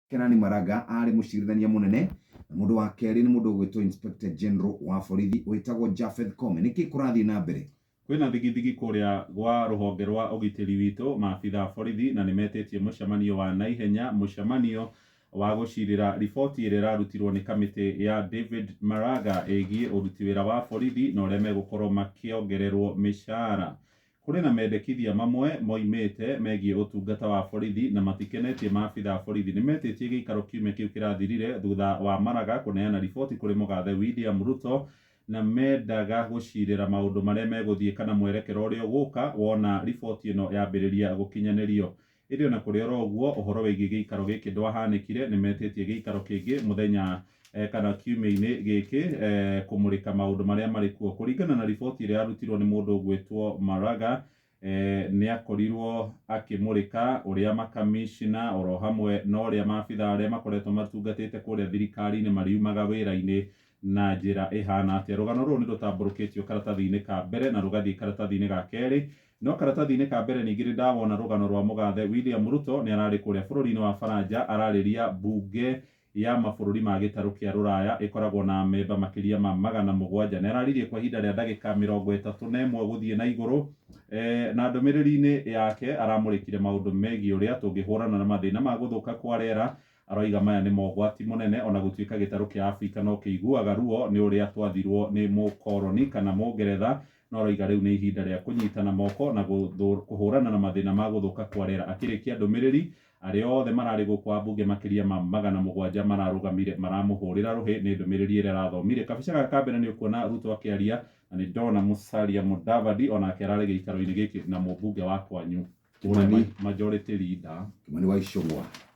Kenani Maraga ari mucirithania munene na mundu wa keri ni mundu gwitwo Inspector General wa borithi witagwo Japheth Kome. Niki kurathi na mbere? Kwina thigithigi kuria gwa ruhonge rwa ugitiri witu maabitha borithi na nimetetie mucemanio wa naihenya, mucemanio wa gucirira riboti ĩrĩa ĩrarutirwo nĩ kamĩtĩ ya David Maraga ĩgiĩ ũruti wĩra wa borithi na ũrĩa megũkorwo makĩongererwo mĩcara. Kũrĩ na mendekithia mamwe moimĩte megiĩ ũtungata wa borithi na matikenetie maabitha borithi. Nĩmetĩtie gĩikaro kiumia kĩu kĩrathirire thutha wa Maraga kũneana riboti kũrĩ mũgathe William Ruto na mendaga gũcirĩra maũndũ marĩa megũthiĩ kana mwerekero ũrĩa ũgũka wona riboti ĩno yambĩrĩria gũkinyanĩrio. Ĩrĩ ona kũrĩ oro ũguo ũhoro wĩgiĩ gĩikaro gĩkĩ ndwahanĩkire, nĩmetĩtie gĩikaro kĩngĩ mũthenya kana kiumia-inĩ gĩkĩ kũmũrĩka maũndũ marĩa marĩ kuo. Kũringana na riboti ĩrĩa yarutirwo nĩ mũndũ ũgwĩtwo Maraga, nĩakorirwo akĩmũrĩka ũrĩa makamishina oro hamwe na ũrĩa maabitha arĩa makoretwo matungatĩte kũrĩa thirikari-inĩ mariumaga wĩra-inĩ na njĩra ĩhana atĩa. Rũgano rũrũ nĩ rũtambũrũkĩtio karatathi-inĩ ka mbere na rũgathiĩ karatathi-inĩ ga kerĩ. No karatathi-inĩ ka mbere ningĩ nĩ ndawona rũgano rwa mũgathe William Ruto nĩ ararĩ kũrĩa bũrũri-inĩ wa Faranja ararĩria mbunge ya mabũrũri ma gĩtarũ kĩa Rũraya ĩkoragwo na memba makĩria ma 700. Nĩ araririe kwa ihinda rĩa ndagĩka 31 gũthiĩ na igũrũ, na ndũmĩrĩri-inĩ yake aramũrĩkire maũndũ megiĩ ũrĩa tũngĩhũrana na mathĩna ma gũthũka kwa rĩera. Aroiga maya nĩ mogwati mũnene ona gũtuĩka gĩtarũ kĩa Afrika no kĩiguaga ruo nĩ ũrĩa twathirwo nĩ mũkoroni kana mũngeretha, no aroiga rĩu nĩ ihinda rĩa kũnyitana moko na kũhũrana na mathĩna ma gũthũka kwa rĩera. Akĩrĩkia ndũmĩrĩri, arĩa othe mararĩ gũkũ ambunge makĩria ma 700 mararũgamire maramũhũrĩra rũhĩ nĩ ndũmĩrĩri ĩrĩa arathomire. Kabica gaka ka mbere nĩ ũkuona Ruto akĩaria na nĩ ndona Musalia Mudavadi onake ararĩ gĩikaro-inĩ gĩkĩ na mũmbunge wa kwanyu Majority Leader Kimani wa Icũng'wa.